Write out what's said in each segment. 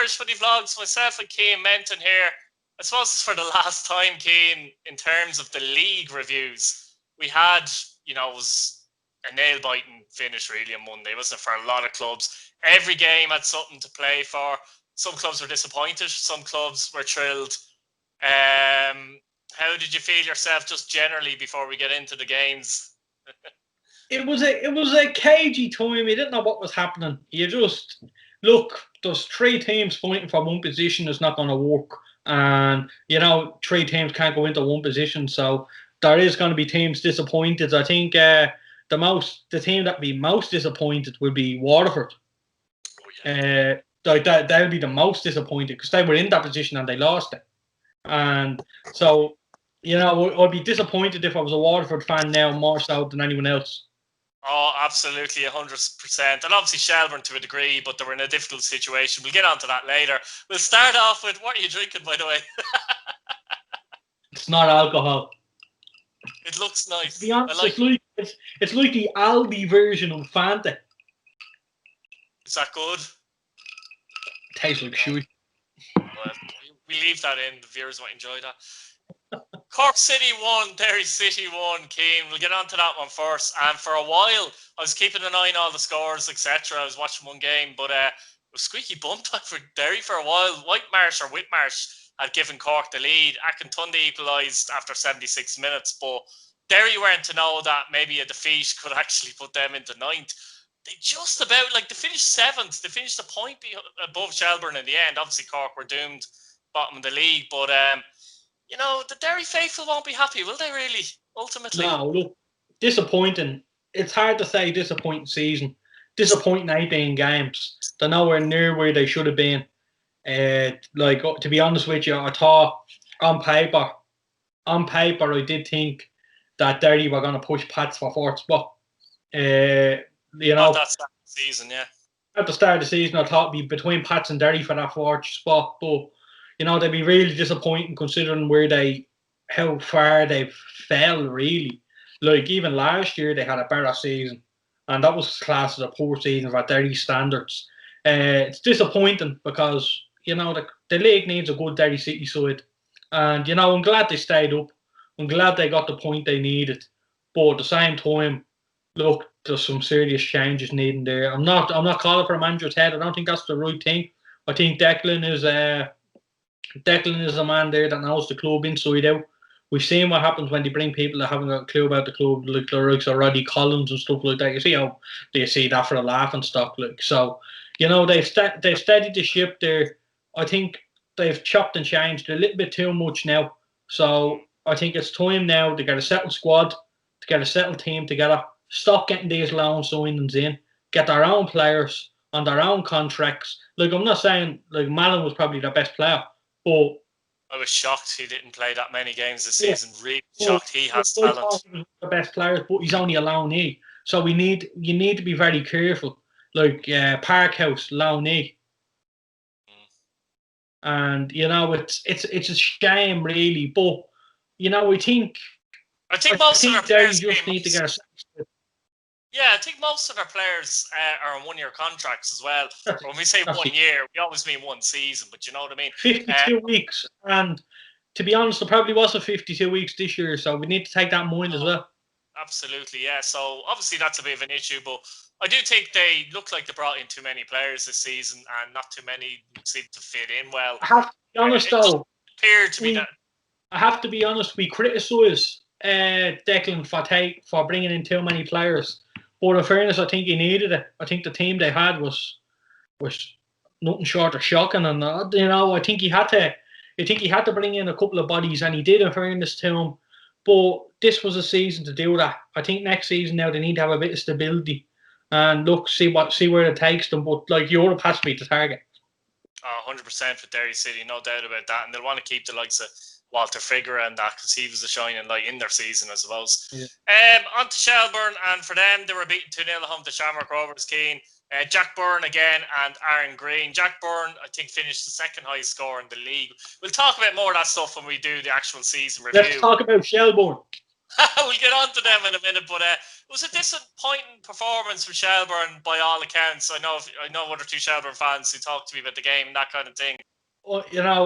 Irish Footy Vlogs. Myself and Cian Menton here. I suppose it's for the last time, Cian, in terms of the league reviews. We had, it was a nail-biting finish really on Monday, wasn't it, for a lot of clubs. Every game had something to play for. Some clubs were disappointed. Some clubs were thrilled. How did you feel yourself just generally before we get into the games? It was a cagey time. You didn't know what was happening. You just look. There's 3 teams fighting for one position. It's not going to work, and 3 teams can't go into one position. So there is going to be teams disappointed. I think the team that be most disappointed will be Waterford. Oh, yeah. They'll be the most disappointed because they were in that position and they lost it. And so I'd be disappointed if I was a Waterford fan now more so than anyone else. Oh, absolutely, 100%. And obviously Shelbourne to a degree, but they were in a difficult situation. We'll get onto that later. We'll start off with, what are you drinking, by the way? It's not alcohol. It looks nice. To be honest, it's like the Aldi version of Fanta. Is that good? It tastes like shit. Well, we leave that in. The viewers might enjoy that. Cork City 1, Derry City 1, Cian. We'll get on to that one first. And for a while, I was keeping an eye on all the scores, etc. I was watching one game, but it was squeaky bum time for Derry for a while. Whitmarsh had given Cork the lead. Akintunde equalised after 76 minutes, but Derry weren't to know that maybe a defeat could actually put them into 9th. They just about, they finished 7th. They finished a point above Shelbourne in the end. Obviously, Cork were doomed bottom of the league, but the Derry faithful won't be happy, will they really, ultimately? No, look, disappointing. It's hard to say disappointing season. Disappointing 18 games. They're nowhere near where they should have been. To be honest with you, I thought on paper, I did think that Derry were going to push Pats for 4th spot. At that start of the season, yeah. At the start of the season, I thought it'd be between Pats and Derry for that 4th spot, but they'd be really disappointing considering how far they fell, really. Like, even last year, they had a better season, and that was classed as a poor season for Derry standards. It's disappointing because, the league needs a good Derry City side. And, I'm glad they stayed up. I'm glad they got the point they needed. But at the same time, look, there's some serious changes needing there. I'm not calling for a manager's head. I don't think that's the right thing. I think Declan is a man there that knows the club inside out. We've seen what happens when they bring people that haven't got a clue about the club, like the likes of Roddy Collins and stuff like that. You see that for a laughing stock. So, they've steadied the ship there. I think they've chopped and changed a little bit too much now. So I think it's time now to get a settled squad, to get a settled team together. Stop getting these loan signings in. Get their own players on their own contracts. I'm not saying Mallon was probably the best player, but I was shocked he didn't play that many games this season. Really shocked. He has talent. I thought he was the best players, but he's only a loanee. So you need to be very careful. Parkhouse, loanee. And it's a shame really, but I think most of their players just need to get a. Yeah, I think most of their players are on 1-year contracts as well. When we say 1 year, we always mean 1 season, but you know what I mean? 52 weeks, and to be honest, there probably wasn't 52 weeks this year, so we need to take that in mind as well. Absolutely, yeah. So obviously that's a bit of an issue, but I do think they look like they brought in too many players this season, and not too many seem to fit in well. I have to be honest though. I have to be honest. We criticise Declan for bringing in too many players, but in fairness, I think he needed it. I think the team they had was nothing short of shocking, and I think he had to bring in a couple of bodies, and he did, in fairness to him. But this was a season to do that. I think next season now they need to have a bit of stability and see where it takes them. But Europe has to be the target. 100% for Derry City, no doubt about that. And they'll want to keep the likes of Walter Figueroa and that, because he was a shining light in their season, I suppose. Yeah. On to Shelbourne, and for them, they were beaten 2-0 at home to Shamrock Rovers, Cian. Jack Byrne again and Aaron Green. Jack Byrne, I think, finished the 2nd highest score in the league. We'll talk about more of that stuff when we do the actual season review. Let's talk about Shelbourne. We'll get on to them in a minute, but it was a disappointing performance for Shelbourne by all accounts. I know one or two Shelbourne fans who talked to me about the game and that kind of thing. Well,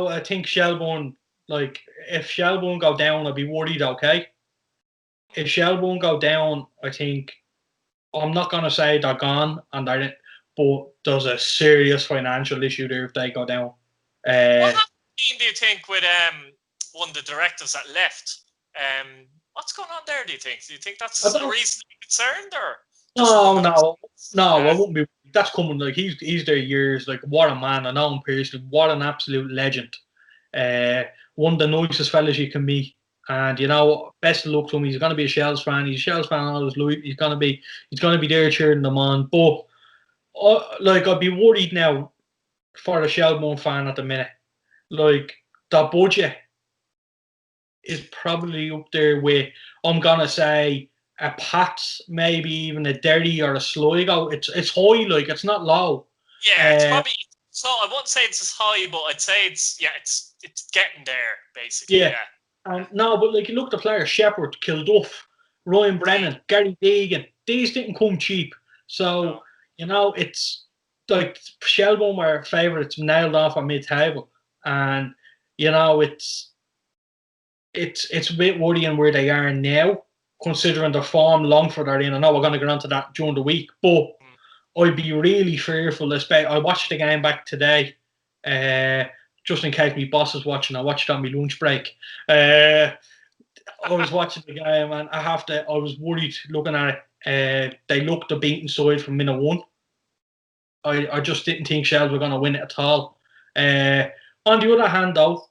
I think Shelbourne, like, if Shelbourne go down, I'd be worried, okay? If Shelbourne go down, I think, I'm not going to say they're gone, but there's a serious financial issue there if they go down. What happened, do you think, with one of the directives that left? What's going on there, do you think? Do you think that's a reason to be concerned, or no, I wouldn't be. That's coming. Like, he's there years. Like, what a man! I know him personally. What an absolute legend. One of the nicest fellas you can meet. And best of luck to him. He's going to be a Shells fan. He's a Shells fan all his life. He's going to be there cheering them on. But like, I'd be worried now for a Shelbourne fan at the minute. Like, the budget is probably up there with, I'm gonna say, a Pats, maybe even a Derry or a Sligo. It's high, like, it's not low. Yeah, it's probably. So I won't say it's as high, but I'd say it's getting there basically. Yeah. And no, but like, you look at the players: Shepherd, Kilduff, Ryan Brennan, Gary Deegan. These didn't come cheap. So it's like Shelbourne were favourites nailed off at mid-table, and it's a bit worrying where they are now, considering the form Longford are in. I know we're going to get onto that during the week, but I'd be really fearful. I watched the game back today, just in case my boss is watching. I watched it on my lunch break. I was watching the game, and I was worried looking at it. They looked the beaten side from minute one. I just didn't think Shells were going to win it at all. On the other hand, though,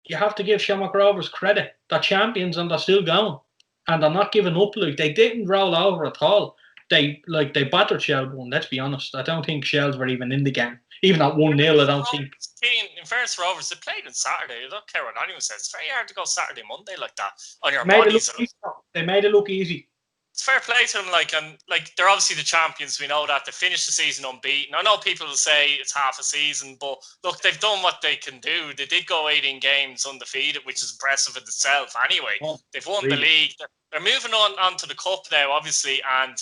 you have to give Shamrock Rovers credit. They're champions and they're still going. And they're not giving up. Like, they didn't roll over at all. They battered Shelbourne, let's be honest. I don't think Shells were even in the game. Even at 1-0, I don't think. In fairness, Rovers, they played on Saturday. I don't care what anyone says. It's very hard to go Saturday, Monday like that on your bodies. They made it look easy. It's fair play to them, and they're obviously the champions. We know that. They finished the season unbeaten. I know people will say it's half a season, but look, they've done what they can do. They did go 18 games undefeated, which is impressive in itself. Anyway, they've won the league. They're moving on to the cup now, obviously. And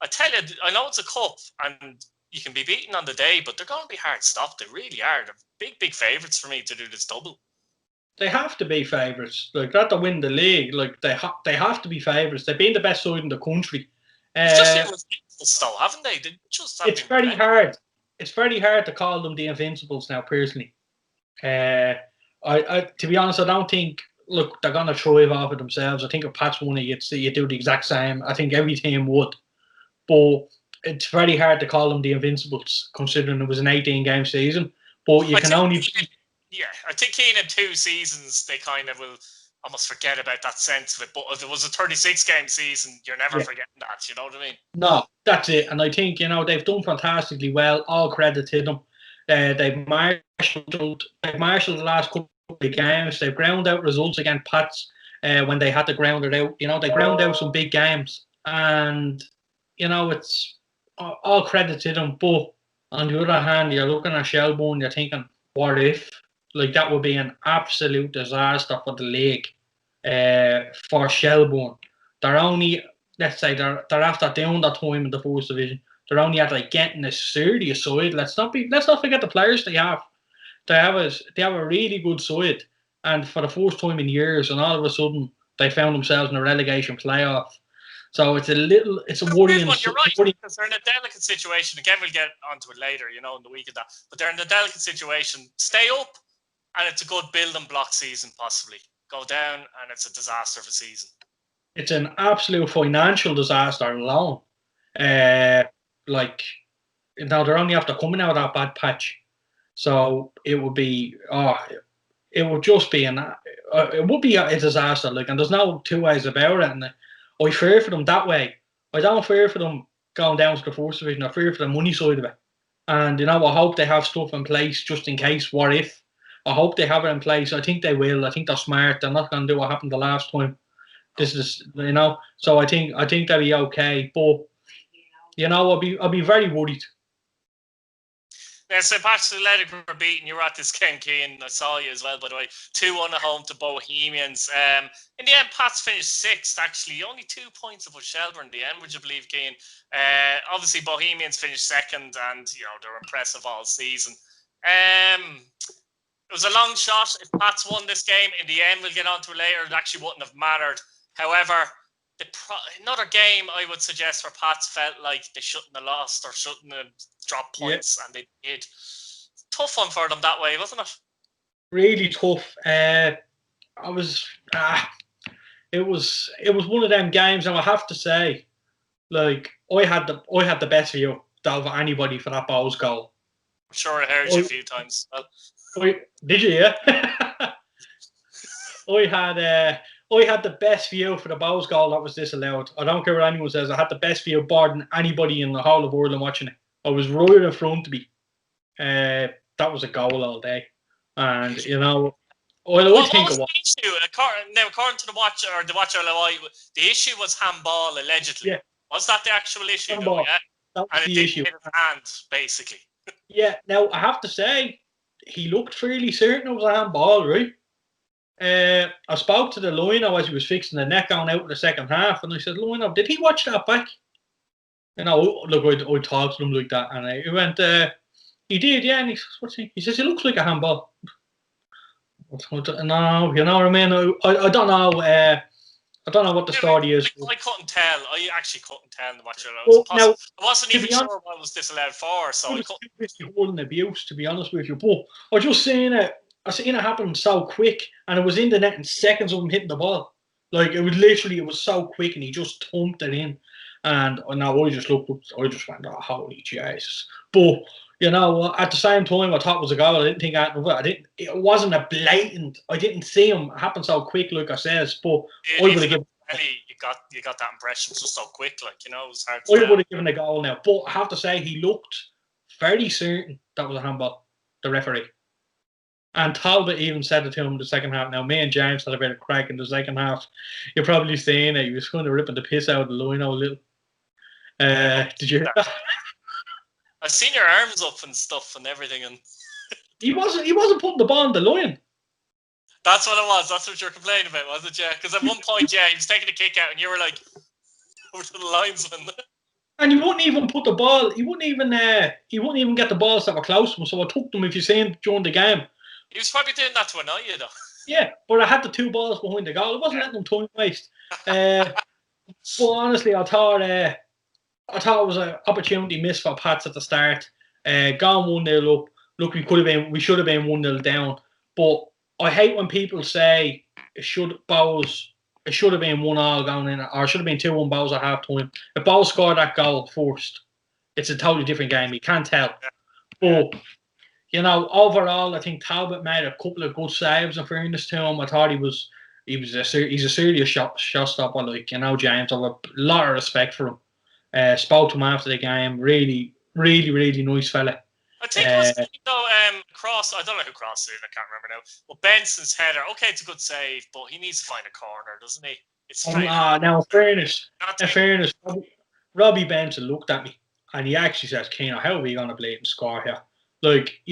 I tell you, I know it's a cup, and you can be beaten on the day, but they're going to be hard stopped. They really are. They're big favourites for me to do this double. They have to be favourites. Like, that to win the league. Like, they have to be favourites. They've been the best side in the country. It's just been ridiculous, though, haven't they? It's very hard. It's very hard to call them the Invincibles now, personally. To be honest, I don't think. Look, they're going to thrive off of themselves. I think if Pats won it, you'd do the exact same. I think every team would. But it's very hard to call them the Invincibles, considering it was an 18-game season. But you can only. Yeah, I think in 2 seasons, they kind of will almost forget about that sense of it. But if it was a 36-game season, you're never forgetting that. You know what I mean? No, that's it. And I think, they've done fantastically well. All credit to them. They've marshalled the last couple of games. They've ground out results against Pats when they had to ground it out. They ground out some big games. And, it's all credit to them. But on the other hand, you're looking at Shelbourne, you're thinking, what if? Like, that would be an absolute disaster for the league, for Shelbourne. They're only, let's say, they're after doing that time in the first division. They're only at getting a serious side. Let's not forget the players they have. They have a really good side, and for the first time in years, and all of a sudden they found themselves in a relegation playoff. So it's a worrying. You're right, because they're in a delicate situation. Again, we'll get onto it later, in the week of that. But they're in a delicate situation. Stay up, and it's a good building block season, possibly. Go down, and it's a disaster of a season. It's an absolute financial disaster alone. They're only after coming out of that bad patch. So it would be, it would just be it would be a disaster. And there's no two ways about it. And I fear for them that way. I don't fear for them going down to the first division. I fear for the money side of it. And, I hope they have stuff in place just in case. What if? I hope they have it in place. I think they will. I think they're smart. They're not going to do what happened the last time. This is, so I think they'll be okay. But, I'll be very worried. Yeah, St. Patrick Athletic were beaten. You were at this game, Keane. I saw you as well, by the way. 2-1 at home to Bohemians. In the end, Pats finished 6th, actually. Only 2 points above Shelbourne in the end, would you believe, Keane? Obviously, Bohemians finished 2nd, and, they're impressive all season. It was a long shot. If Pats won this game, in the end, we'll get on to it later, it actually wouldn't have mattered. However, another game I would suggest where Pats felt like they shouldn't have lost or shouldn't have dropped points, and they did. Tough one for them that way, wasn't it? Really tough. It was one of them games, and I have to say, like, I had the best view of anybody for that Bowes goal. I'm sure I heard you a few times. Did you? Yeah. I had the best view for the Bowes goal that was disallowed. I don't care what anyone says. I had the best view more than anybody in the whole of Ireland watching it. I was right in front of me. That was a goal all day, and what was the issue? Now, according to the Watcher the issue was handball allegedly. Yeah. Was that the actual issue? Handball. Though, yeah. That was and it the didn't issue. hit his hand, basically. Yeah. Now I have to say, he looked fairly certain it was a handball, right? I spoke to the lino as he was fixing the net going out in the second half, and I said, "Lino, did he watch that back?" Look, I talked to him like that, and he went, "He did, yeah." And he says, "What's he?" He says, "It looks like a handball." No, you know what I mean. I don't know. I don't know what the story is. I couldn't tell. I actually couldn't tell the Watcher. I wasn't even sure what was disallowed for, so I couldn't. Holding abuse, to be honest with you, but I just seen it. I seen it happen so quick, and it was in the net in seconds of him hitting the ball. Like, it was so quick, and he just thumped it in. And now I just looked up, I just went, "Oh, holy Jesus!" But at the same time, I thought it was a goal. I didn't think anything of it. It wasn't a blatant. I didn't see him happen so quick, like I says. But I would have given. You got that impression just so quick, like, it was hard. I would have given a goal now, but I have to say he looked very certain that was a handball. The referee. And Talbot even said it to him in the second half. Now, me and James had a bit of crack in the second half. You're probably saying that he was kind of ripping the piss out of the line a little. Did you hear that? I've seen your arms up and stuff and everything, and he wasn't putting the ball on the line. That's what it was. That's what you're complaining about, was it, yeah? Because at one point, yeah, he was taking a kick out, and you were like, over to the linesman. And he wouldn't even put the ball. He wouldn't even get the balls that were close to him. So I took them, if you seen during the game. He was probably doing that to annoy you, though. Yeah, but I had the 2 balls behind the goal. It wasn't letting them time waste. But honestly, I thought it was an opportunity missed for Pats at the start. Gone 1-0 up. Look, we should have been 1-0 down. But I hate when people say it should have been 1-1 going in, or it should have been 2-1 Bowes at half time. If Bowes scored that goal first, it's a totally different game. You can't tell. But overall, I think Talbot made a couple of good saves. In fairness to him, I thought he's a serious shot stopper. Like, James, I have a lot of respect for him. Spoke to him after the game. Really, really, really nice fella. I think it was Cross. I don't know who Cross is. I can't remember now. But Benson's header. Okay, it's a good save, but he needs to find a corner, doesn't he? It's now, in fairness, Robbie Benson looked at me and he actually says, "Keno, how are we going to play and score here?" Like,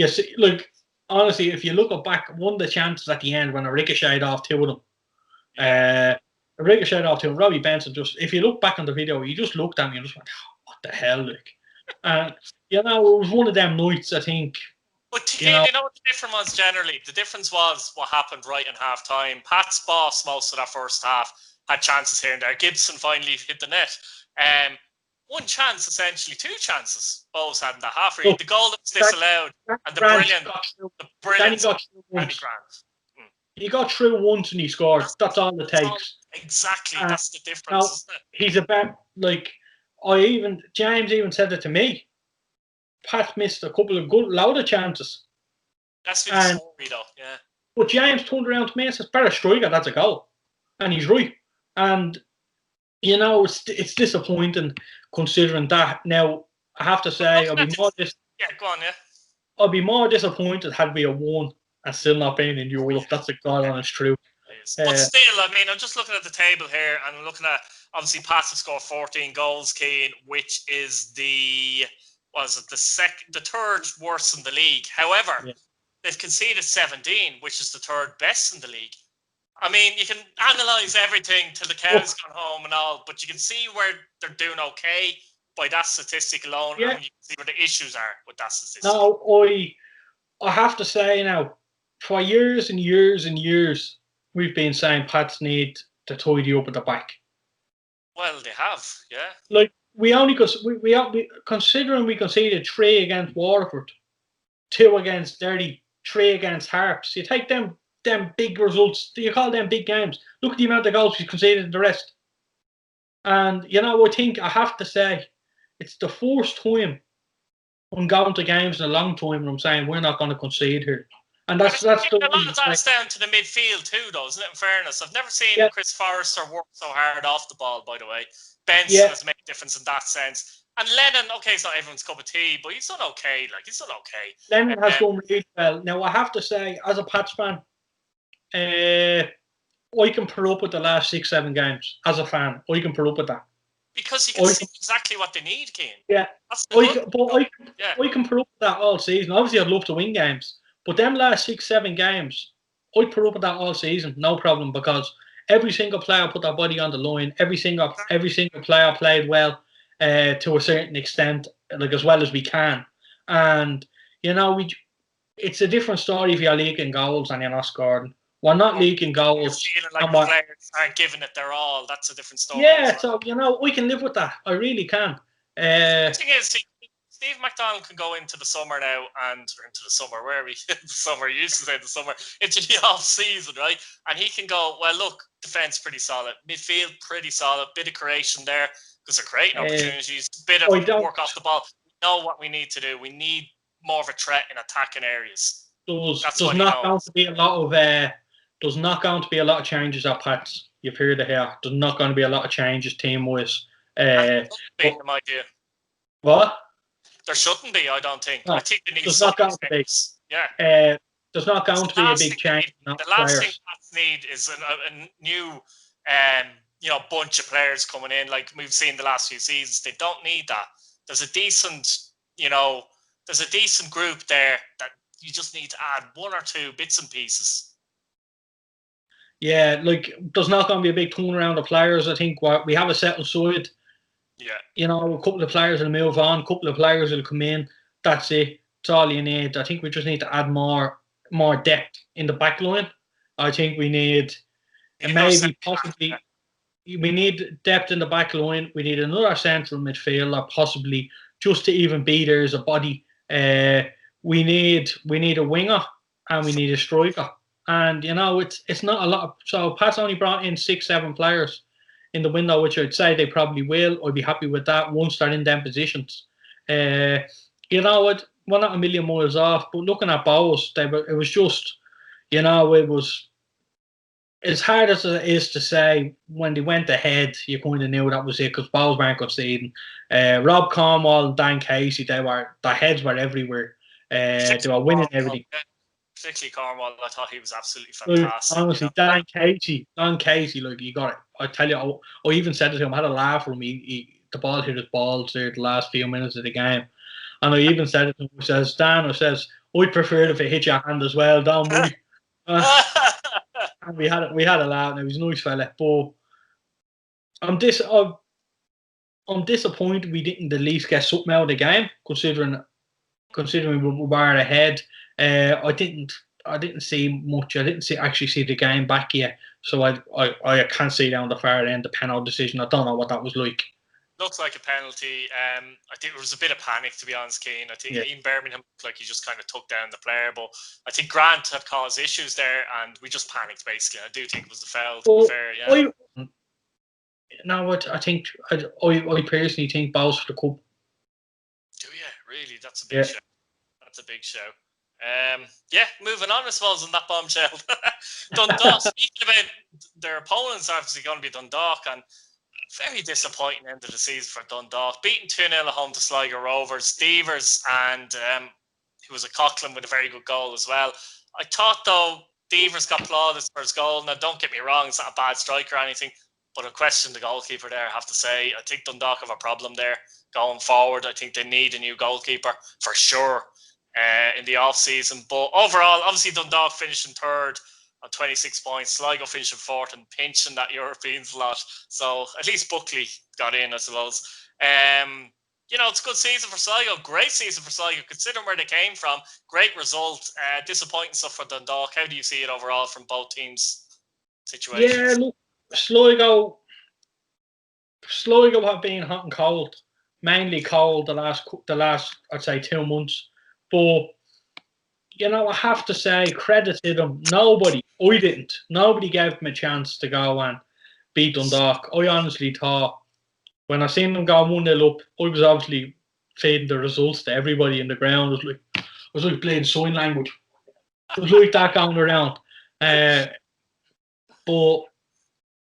honestly, if you look back, one of the chances at the end when a ricocheted off 2 of them, Robbie Benson if you look back on the video, he just looked at me and just went, "Oh, what the hell?" Like, and it was one of them nights, I think. But you know what the difference was generally? The difference was what happened right in half time. Pat's boss most of that first half had chances here and there. Gibson finally hit the net. One chance, essentially, 2 chances Bowes had in that half. Really. The goal that was disallowed and the brilliant Andy Grant. He got through once and he scored. That's all it takes. Exactly, that's the difference, isn't it? He's about, James even said it to me. Pat missed a couple of load of chances. That's the story, though, yeah. But James turned around to me and says, "Better striker, that's a goal." And he's right. And, it's disappointing considering that. Now, I have to say, I'll be more I'd be more disappointed had we won and still not been in Europe. That's a God honest truth. But still, I'm just looking at the table here, and I'm looking at, obviously, Pats have scored 14 goals, Keane, which is the was it the third worst in the league. However, they've conceded 17, which is the third best in the league. I mean, you can analyse everything till the cows gone home and all, but you can see where they're doing okay by that statistic alone, and you can see where the issues are with that statistic. Now, I have to say now, for years and years and years, we've been saying Pats need to tidy up at the back. Well, they have, yeah. Like, considering we conceded 3 against Waterford, 2 against Derry, 3 against Harps, you take them big results, you call them big games. Look at the amount of goals we conceded in the rest. And, I have to say, it's the first time I'm going to games in a long time and I'm saying we're not going to concede here. And that's the a lot of that's down to the midfield too, though, isn't it? In fairness, I've never seen Chris Forrester work so hard off the ball. By the way, Benson has made a difference in that sense. And Lennon, okay, it's not everyone's cup of tea, but he's done okay. He's done okay. Lennon has done really well. Now, I have to say, as a Pats fan, I can put up with the last 6-7 games. As a fan, I can put up with that. Because you can see exactly what they need, Keane. Yeah. I can put up with that all season. Obviously, I'd love to win games. But them last 6-7 games, I'd put up with that all season, no problem, because every single player put their body on the line. Every single player played well to a certain extent, as well as we can. And, it's a different story if you're leaking goals and you're not scoring. We're not leaking goals. You're feeling like the players aren't giving it their all. That's a different story. Yeah, so, we can live with that. I really can. The thing is, Steve McDonald can go into the summer now into the summer, where are we? The summer, you used to say the summer, into the off season, right? And he can go, well, look, defence pretty solid, midfield pretty solid, bit of creation there, because they're creating opportunities, bit of work off the ball. We know what we need to do. We need more of a threat in attacking areas. There's not going to be a lot of changes at Pats. You've heard it here. There's not going to be a lot of changes team-wise. In my view. What? There shouldn't be, I don't think. No, I think they need there's not going to be. Yeah. There's not going to be a big change. The last thing Pats need is a new, bunch of players coming in, like we've seen the last few seasons. They don't need that. There's a decent group there that you just need to add 1 or 2 bits and pieces. Yeah, there's not going to be a big turnaround of players. I think we have a settled side. Yeah. A couple of players will move on, a couple of players will come in. That's it. That's all you need. I think we just need to add more depth in the back line. I think we need we need depth in the back line. We need another central midfielder, possibly, just to even be there as a body. We need a winger and we need a striker. And, it's not a lot. So Pat's only brought in 6-7 players in the window, which I'd say they probably will. I'd be happy with that once they're in them positions. We're not a million miles off, but looking at Bowes, it was just, it was as hard as it is to say, when they went ahead, you kind of knew that was it, because Bowes weren't conceding. Rob Cornwall and Dan Casey, their heads were everywhere. They were winning everything. Particularly Cornwall, I thought he was absolutely fantastic. Honestly, Dan Casey, you got it. I tell you, I even said it to him, I had a laugh from him. The ball hit his balls there the last few minutes of the game. And I even said it to him, I'd prefer it if it hit your hand as well, don't worry. And we had a laugh, and he was a nice fella. But I'm disappointed we didn't at least get something out of the game, considering we were ahead. I didn't see much. I didn't actually see the game back yet, so I can't see down the far end the penalty decision. I don't know what that was like. Looks like a penalty. I think there was a bit of panic, to be honest, Keane. I think Ian Birmingham looked like he just kind of took down the player, but I think Grant had caused issues there, and we just panicked basically. I do think it was the foul. To be fair, yeah. I personally think Bowes for the cup. Do you really? That's a big show. That's a big show. Moving on, I suppose, on that bombshell. Dundalk, speaking about their opponents, obviously going to be Dundalk, and very disappointing end of the season for Dundalk. Beaten 2-0 at home to Sligo Rovers. Devers and who was a Coughlin with a very good goal as well. I thought, though, Devers got plaudits for his goal. Now, don't get me wrong, it's not a bad strike or anything, but I question the goalkeeper there, I have to say. I think Dundalk have a problem there. going forward. I think they need a new goalkeeper for sure in the off-season. But overall, obviously Dundalk finished in third on 26 points. Sligo finished in fourth and pinching that European slot. So at least Buckley got in, I suppose. It's a good season for Sligo. Great season for Sligo, considering where they came from. Great result. Disappointing stuff for Dundalk. How do you see it overall from both teams' situations? Yeah, look, Sligo have been hot and cold. Mainly cold the last I'd say 2 months. But I have to say, credit to them. Nobody gave them a chance to go and beat Dundalk. I honestly thought when I seen them go 1-0 up, I was obviously feeding the results to everybody in the ground. It was like playing sign language. It was like that going around. But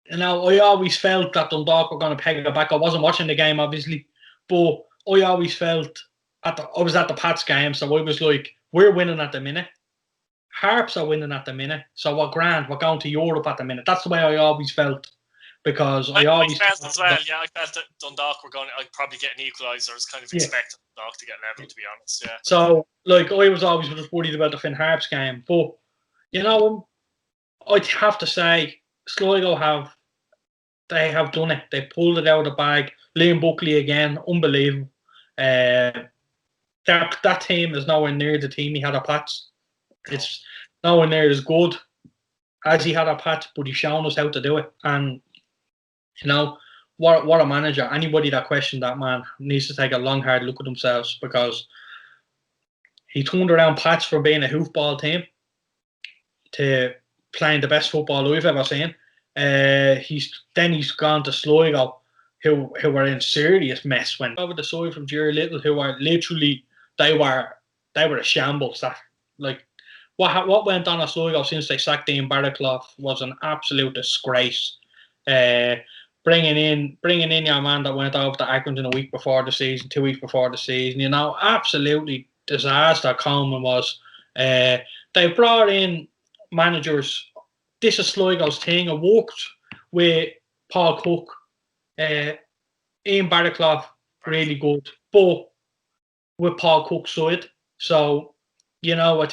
I always felt that Dundalk were going to peg it back. I wasn't watching the game, obviously, but I always felt I was at the Pats game, so I was like, we're winning at the minute. Harps are winning at the minute, so we're grand. We're going to Europe at the minute. That's the way I always felt, because I always felt as well. Yeah, I felt that Dundalk were going to probably get an equaliser. I was kind of expecting Dundalk to get level, to be honest. Yeah. So, I was always just worried about the Finn Harps game, but I'd have to say Sligo have done it. They pulled it out of the bag. Liam Buckley again, unbelievable. That team is nowhere near the team he had at Pats. It's nowhere near as good as he had at Pats, but he's shown us how to do it. And what a manager. Anybody that questioned that man needs to take a long, hard look at themselves, because he turned around Pats from being a hoofball team to playing the best football I've ever seen. He's gone to Sligo, who were in serious mess when over the side from Jerry Little, who are literally they were a shambles. That what went on at Sligo since they sacked Dean Barraclough was an absolute disgrace. Bringing in your man that went over to Accrington a week before the season, 2 weeks before the season, absolutely disaster. Coleman was. They brought in managers. This is Sligo's thing. It worked with Paul Cook. Ian Barraclough, really good, but with Paul Cook's side. So, I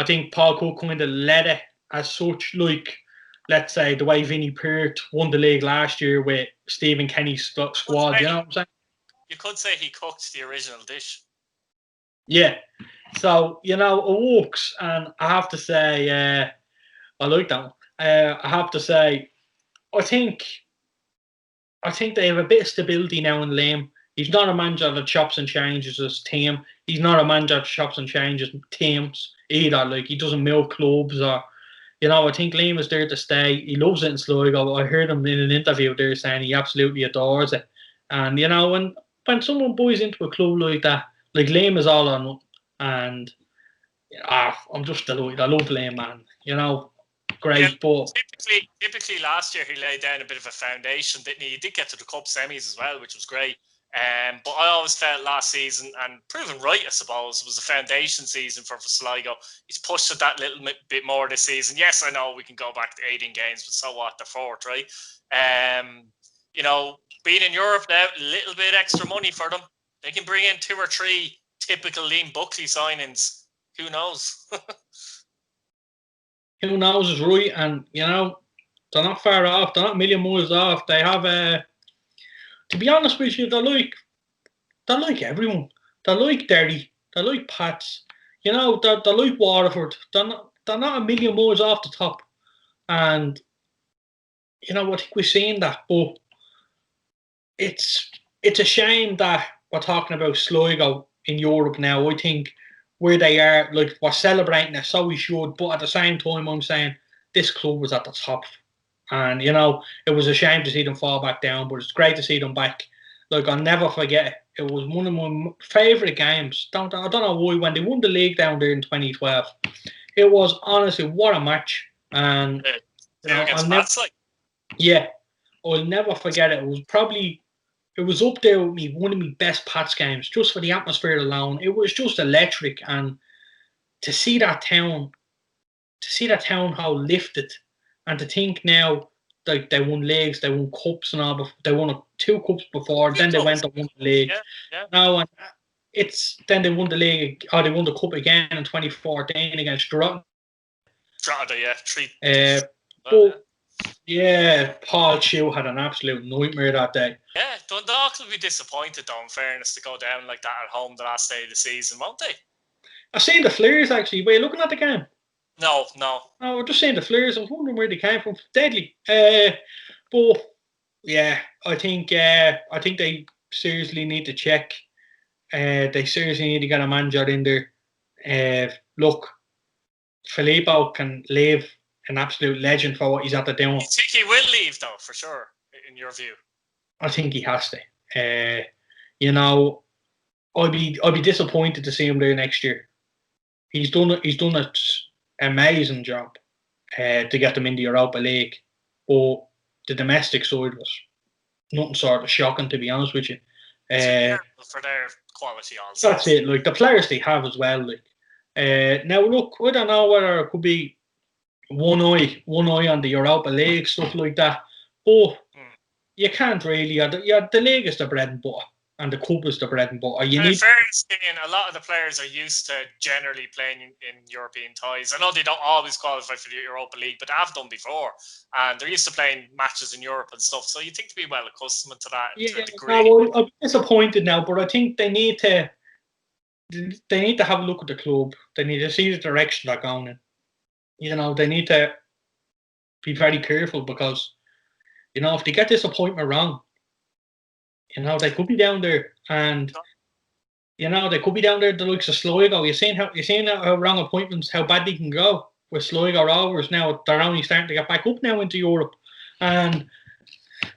think Paul Cook kind of led it as such, like, let's say, the way Vinnie Peart won the league last year with Stephen Kenny's squad, you know what I'm saying? You could say he cooked the original dish. Yeah. So, it works, and I have to say, I like that one. I have to say, I think they have a bit of stability now in Liam. He's not a manager that chops and changes his team. He's not a manager that chops and changes teams either. Like, he doesn't milk clubs or, I think Liam is there to stay. He loves it in Sligo. I heard him in an interview there saying he absolutely adores it. And, when someone buys into a club like that, like Liam is all on it. And I'm just delighted. I love Liam, man. Great, but typically last year he laid down a bit of a foundation, didn't he? He did get to the cup semis as well, which was great. But I always felt last season, and proven right, I suppose, was a foundation season for Sligo. He's pushed it that little bit more this season. Yes, I know we can go back to 18 games, but so what? They're fourth, right? Being in Europe now, a little bit extra money for them. They can bring in 2 or 3 typical Liam Buckley signings. Who knows? Who knows is right, and they're not far off. They're not a million miles off. They have to be honest with you, they're like everyone. They're like Derry. They're like Pats. They're like Waterford. They're not a million miles off the top. And I think we've seen that, but it's a shame that we're talking about Sligo in Europe now. I think where they are, like, we're celebrating it, so we should, but at the same time I'm saying this club was at the top, and it was a shame to see them fall back down, but it's great to see them back. Like, I'll never forget it. It was one of my favourite games. I don't know why, when they won the league down there in 2012. It was honestly, what a match. And I'll never forget it. It was up there with me, one of my best Pats games, just for the atmosphere alone. It was just electric, and to see that town hall lifted, and to think now like they won leagues, they won cups and all. But they won 2 cups before. Then they went and won the league. Yeah. Now and then they won the league. Or they won the cup again in 2014 against Drogheda. Yeah, 3. But yeah, Paul Chew had an absolute nightmare that day. Yeah, Dundalk will be disappointed though, in fairness, to go down like that at home the last day of the season, won't they? I seen the Flares actually. Were you looking at the game? No. No, we're just seeing the Flares. I was wondering where they came from. Deadly. But yeah, I think they seriously need to check. They seriously need to get a manager in there. Look, Filippo can leave an absolute legend for what he's at the doing. You think he will leave though, for sure, in your view? I think he has to. You know, I'd be disappointed to see him there next year. He's done an amazing job to get them in the Europa League, but the domestic side was nothing sort of shocking, to be honest with you. For their quality, also. That's it. Like the players they have as well. Like now, look, I don't know whether it could be one eye on the Europa League, stuff like that, but you can't really. The league is the bread and butter, and the cup is the bread and butter. In fairness, a lot of the players are used to generally playing in European ties. I know they don't always qualify for the Europa League, but they have done before, and they're used to playing matches in Europe and stuff. So you think to be well accustomed to that to a degree. No, I'm disappointed now, but I think they need to have a look at the club. They need to see the direction they're going in. You know, they need to be very careful because, you know, if they get this appointment wrong, you know, they could be down there, and you know, they could be down there the likes of Sligo. You've seen how wrong appointments, how bad they can go with Sligo Rovers. Now they're only starting to get back up now into Europe, and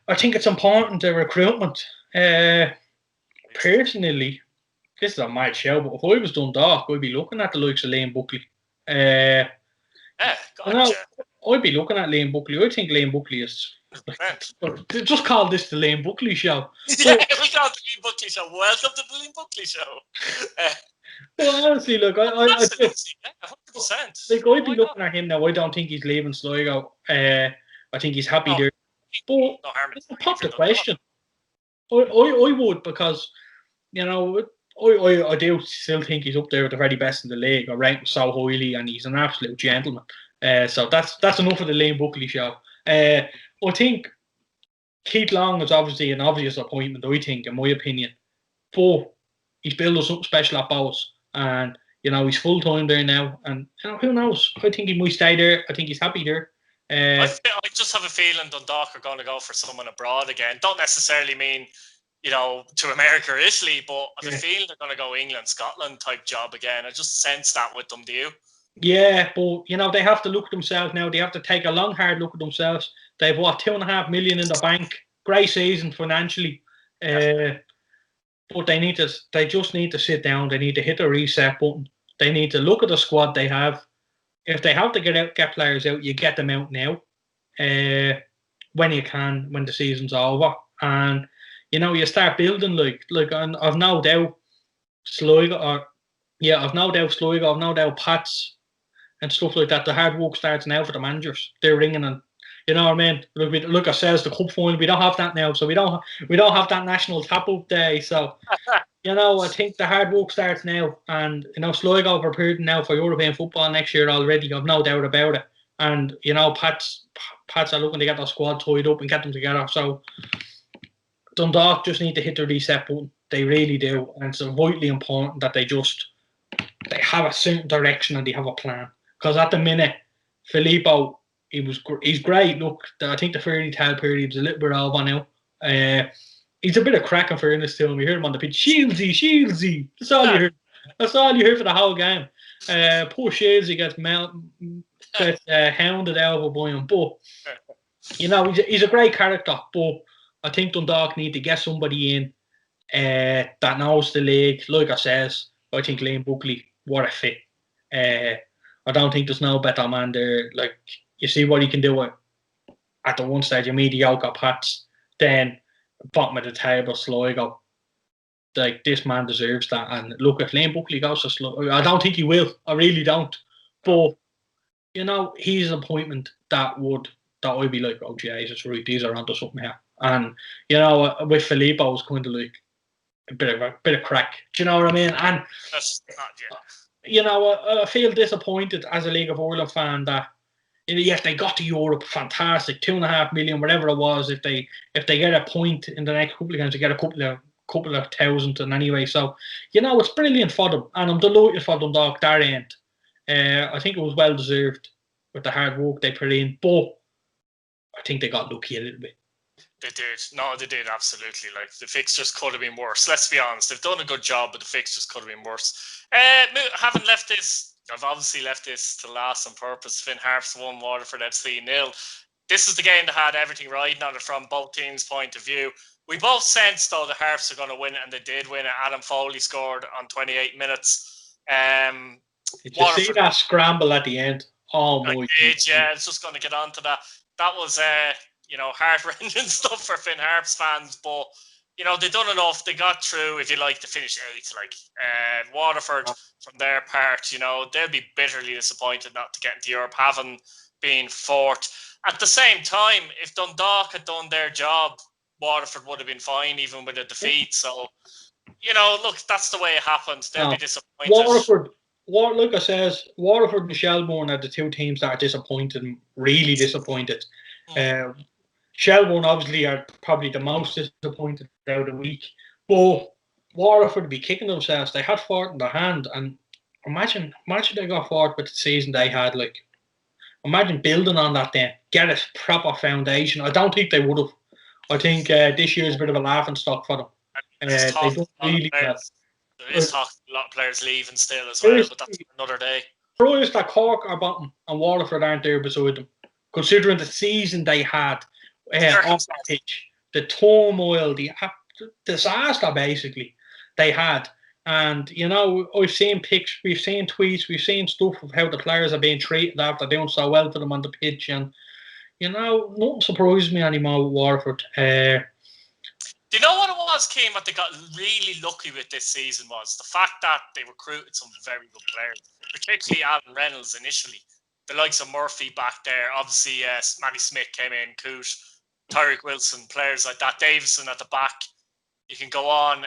I think it's important, the recruitment. Personally, this is a mad show, but if I was Dundalk, I'd be looking at the likes of Liam Buckley. Gotcha. I'd be looking at Liam Buckley. I think Liam Buckley is. Just call this the Liam Buckley Show. Yeah, we call it the Liam Buckley Show. Welcome to the Liam Buckley Show. Well, honestly, look, absolutely, 100%. Like, I'd be looking at him now. I don't think he's leaving Sligo. I think he's happy there. But pop the question. I would, because, you know, I do still think he's up there with the very best in the league. I rank him so highly, and he's an absolute gentleman. So that's enough of the Liam Buckley Show. I think Keith Long is obviously an obvious appointment, I think, in my opinion. But he's building something special at Bows, and, you know, he's full-time there now, and, you know, who knows? I think he might stay there. I think he's happy there. I just have a feeling Dundalk are going to go for someone abroad again. Don't necessarily mean, you know, to America or Italy, but I have a feeling they're going to go England, Scotland type job again. I just sense that with them. Do you? Yeah, but, you know, they have to look at themselves now. They have to take a long, hard look at themselves. They've, $2.5 million in the bank. Great season financially. But they just need to sit down. They need to hit the reset button. They need to look at the squad they have. If they have to get players out, you get them out now. When you can, when the season's over. And, you know, you start building I've no doubt Sligo, I've no doubt Pats and stuff like that. The hard work starts now for the managers. They're ringing, and, you know what I mean. Look, I says the cup final. We don't have that now, so we don't have that national tap up day. So, you know, I think the hard work starts now, and, you know, Sligo are prepared now for European football next year already. I've no doubt about it. And, you know, Pats are looking to get their squad tied up and get them together. So Dundalk just need to hit the reset button. They really do, and it's vitally important that they have a certain direction and they have a plan. Because at the minute, Filippo, he's great. Look, I think the fairy tale period is a little bit over now. He's a bit of crack in fairness to him. You heard him on the pitch, Shieldsy. That's all you heard. That's all you heard for the whole game. Poor Shieldsy gets hounded over by him. But, you know, he's a great character. But I think Dundalk need to get somebody in that knows the league. Like I says, I think Liam Buckley, what a fit. I don't think there's no better man there. Like, you see what he can do at the one stage, a mediocre Pats, then bottom of the table, Sligo. Like, this man deserves that. And look, if Liam Buckley goes to Sligo, I don't think he will. I really don't. But, you know, he's an appointment that would that I'd be like, oh Jesus, right, these are onto something here. And you know, with Filippo, I was kind of like a bit of crack. Do you know what I mean? And That's not yet. You know, I feel disappointed as a League of Ireland fan that, you know, yes, they got to Europe, fantastic, 2.5 million, whatever it was. If they get a point in the next couple of games, they get a couple of thousand. And anyway, so you know, it's brilliant for them, and I'm delighted for Dundalk their end. I think it was well deserved with the hard work they put in, but I think they got lucky a little bit. They did. No, they did, absolutely. Like, the fixtures could have been worse. Let's be honest. They've done a good job, but the fixtures could have been worse. Haven't left this. I've obviously left this to last on purpose. Finn Harps won, Waterford FC 0. This is the game that had everything riding on it from both teams' point of view. We both sensed, though, the Harps are going to win it, and they did win it. Adam Foley scored on 28 minutes. Did you see that scramble at the end? Oh my! Yeah, I was just going to get on to that. That was you know, heart-wrenching stuff for Finn Harps fans, but you know, they done enough. They got through, if you like, to finish 8th. Like, Waterford, from their part, you know, they'll be bitterly disappointed not to get into Europe, having been 4th. At the same time, if Dundalk had done their job, Waterford would have been fine, even with a defeat. So, you know, look, that's the way it happened. They'll be disappointed. Like I says, Waterford and Shelbourne are the two teams that are disappointed, really disappointed. Shelbourne obviously are probably the most disappointed out of the week, but Waterford be kicking themselves. They had 4th in their hand, and imagine they got 4th with the season they had. Like, imagine building on that, then get a proper foundation. I don't think they would have. I think this year is a bit of a laughing stock for them. They don't really well. There is talk a lot of players leaving still as well, but that's another day. Surprised that Cork are bottom and Waterford aren't there beside them, considering the season they had on that pitch, the turmoil, the disaster basically they had. And you know, I've seen pics, we've seen tweets, we've seen stuff of how the players are being treated after doing so well for them on the pitch, and you know, nothing surprises me anymore with Waterford. Do you know what it was, Keane? What they got really lucky with this season was the fact that they recruited some very good players, particularly Alan Reynolds initially. The likes of Murphy back there, obviously Matty Smith came in, Coote, Tyreek Wilson, players like that, Davison at the back. You can go on,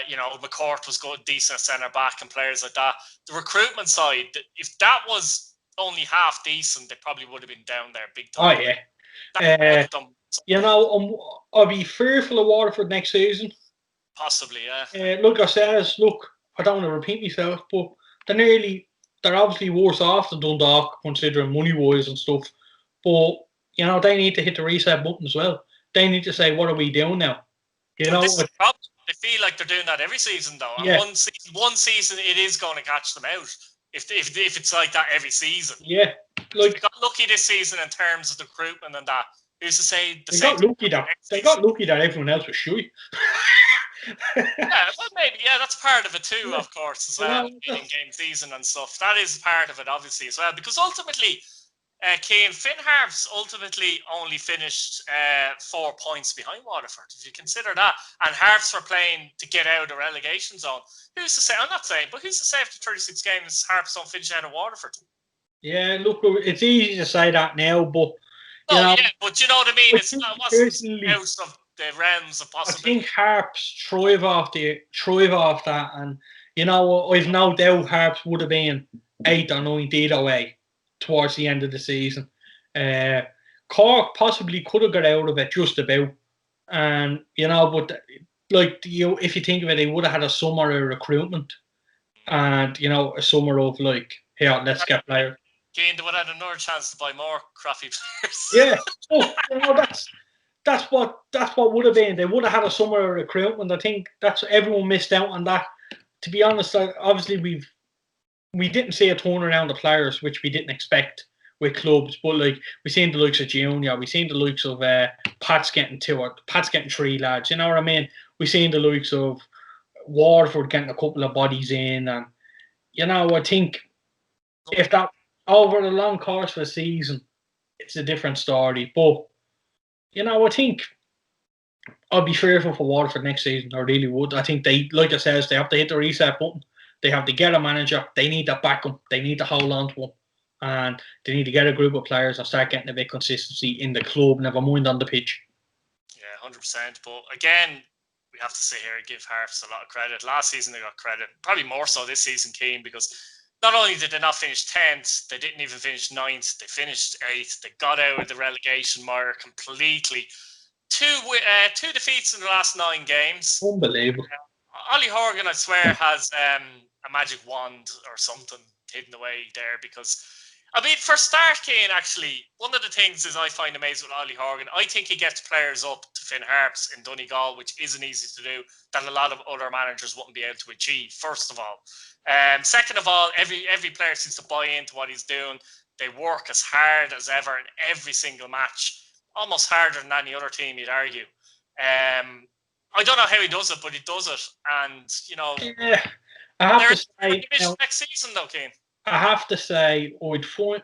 you know, McCourt was good, decent centre back, and players like that. The recruitment side, if that was only half decent, they probably would have been down there big time. Oh yeah. You know, I'll be fearful of Waterford next season. Possibly, yeah. Look, I don't want to repeat myself, but they're obviously worse off than Dundalk, considering money-wise and stuff. But, you know, they need to hit the reset button as well. They need to say, what are we doing now? You know, this is the problem. They feel like they're doing that every season, though. And yeah. one season, it is going to catch them out. If it's like that every season. Yeah. Like, they got lucky this season in terms of the recruitment and that. Who's to say they got lucky that everyone else was shy. Yeah, well, maybe. Yeah, that's part of it too, of course, as well. In-game season and stuff. That is part of it, obviously, as well. Because ultimately, Finn Harps ultimately only finished 4 points behind Waterford, if you consider that. And Harps were playing to get out of the relegation zone. Who's to say? I'm not saying, but who's to say after 36 games Harps don't finish out of Waterford? Yeah, look, it's easy to say that now, but yeah, but you know what I mean. It's not out of the realms of possibility. I think Harps thrive off that, and you know, I've no doubt Harps would have been 8th or 9th either way towards the end of the season. Cork possibly could have got out of it just about, and you know, but like if you think of it, they would have had a summer of recruitment, and you know, a summer of like, here, let's get players. They would have had another chance to buy more crappy players. Yeah, you know, that's what would have been. They would have had a summer recruitment. I think that's everyone missed out on that. To be honest, obviously we didn't see a turnaround of players, which we didn't expect with clubs. But like we seen the likes of Junior, we seen the likes of Pat's getting 2 or Pat's getting 3 lads. You know what I mean? We seen the likes of Waterford getting a couple of bodies in, and you know, I think if that over the long course of a season, it's a different story. But you know, I think I'd be fearful for Waterford next season. I really would. I think they, like I says, they have to hit the reset button. They have to get a manager. They need to back him. They need to hold on to him. and they need to get a group of players and start getting a bit of consistency in the club, never mind on the pitch. Yeah, 100%. But again, we have to sit here and give Harps a lot of credit. Last season they got credit, probably more so this season, Keane, because not only did they not finish 10th, they didn't even finish 9th, they finished 8th. They got out of the relegation mire completely. Two defeats in the last 9 games. Unbelievable. Ollie Horgan, I swear, has a magic wand or something hidden away there, because I mean, for start, Keane, actually, one of the things is I find amazing with Ollie Horgan, I think he gets players up to Finn Harps in Donegal, which isn't easy to do, that a lot of other managers wouldn't be able to achieve, first of all. Second of all, every player seems to buy into what he's doing. They work as hard as ever in every single match, almost harder than any other team, you'd argue. I don't know how he does it, but he does it. And, you know, yeah, I have to say, next season, though, Keane. I have to say, I'd find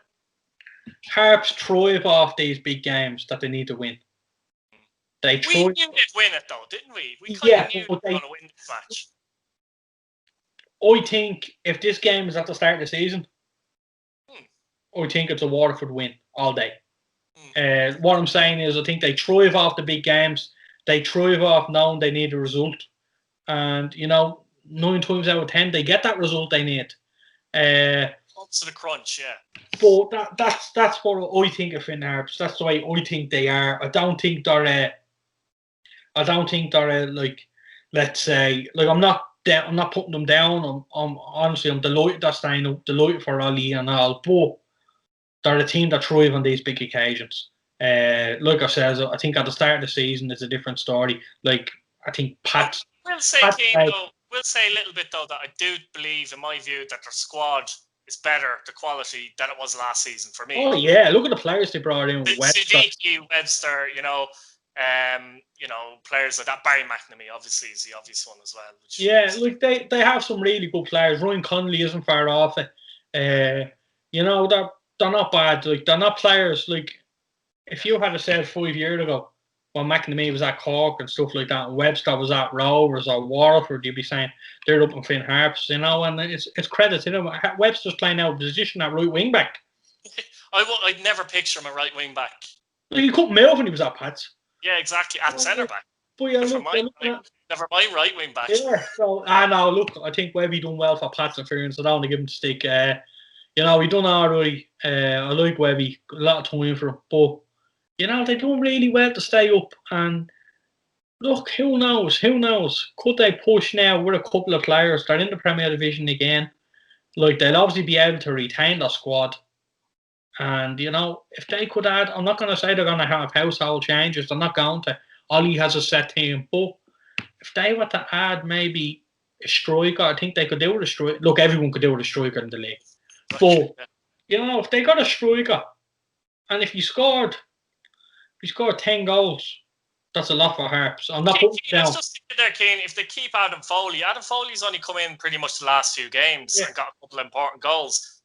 Harps thrive off these big games that they need to win. We knew they'd win it, though, didn't we? We kind of knew they were going to win this match. I think if this game is at the start of the season, I think it's a Waterford win all day. What I'm saying is, I think they thrive off the big games. They thrive off knowing they need a result. And, you know, 9 times out of 10, they get that result they need. To the crunch, yeah. But that's what I think of Finn Harps. That's the way I think they are. I don't think they're like, let's say, like, I'm not putting them down. I'm honestly, I'm delighted they're staying up, delighted for Ollie and all. But they're a team that thrive on these big occasions. Like I said, I think at the start of the season it's a different story. Like, I think Pat's. We'll say a little bit though that I do believe, in my view, that their squad is better, the quality, than it was last season for me. Oh yeah, look at the players they brought in. Siddiqui, Webster, you know, players like that. Barry McNamee obviously is the obvious one as well. Like they have some really good players. Ryan Connolly isn't far off it. You know, they're not bad. Like, they're not players like, if you had said 5 years ago when McNamee was at Cork and stuff like that, and Webster was at Rovers or Waterford, you'd be saying they're up in Finn Harps, you know, and it's credit to them. Webster's playing out of position at right wing back. I'd never picture him a right wing back. Like, he couldn't move when he was at Pats. Yeah, exactly, at centre back. But yeah, never mind right wing back. Yeah, so I think Webby done well for Pats and fairness. I don't want to give him the stick. You know, he done all right. I like Webby, a lot of time for him, but you know, they done really well to stay up. And look, who knows? Could they push now with a couple of players? They're in the Premier Division again. Like, they'll obviously be able to retain their squad. And, you know, if they could add, I'm not going to say they're going to have household changes. They're not going to. Ollie has a set team. But if they were to add maybe a striker, I think they could do with a striker. Look, everyone could do with a striker in the league. But, you know, if they got a striker, and if you scored 10 goals, that's a lot for Harps. I'm not putting it down. Let's just stick there, Keane. If they keep Adam Foley's only come in pretty much the last 2 games and got a couple of important goals.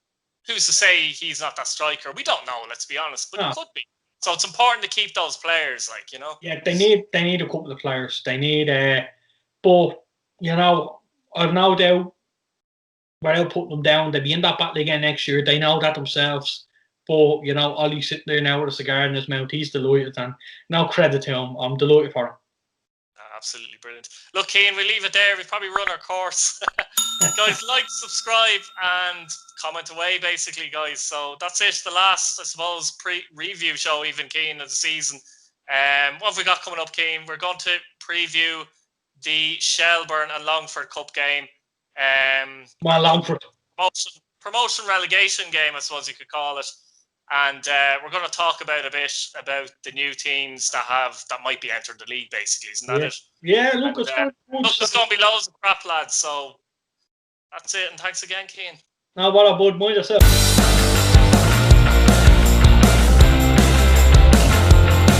Who's to say he's not that striker? We don't know, let's be honest, but he could be. So it's important to keep those players, like, you know. Yeah, they need a couple of players. They need but, you know, I've no doubt without putting them down, they'll be in that battle again next year. They know that themselves. But, you know, Ollie's sitting there now with a cigar in his mouth. He's delighted, and no credit to him. I'm delighted for him. Absolutely brilliant. Look, Keane, we'll leave it there. We've probably run our course. Guys, like, subscribe, and comment away, basically, guys. So that's it. The last, I suppose, pre-review show, even, Keane, of the season. What have we got coming up, Keane? We're going to preview the Shelbourne and Longford Cup game. Longford. Promotion relegation game, I suppose you could call it. And we're going to talk about a bit about the new teams that might be entering the league, basically, isn't that it? Yeah, look, there's going to be loads of crap, lads. So that's it, and thanks again, Keane. Now, what about mind yourself?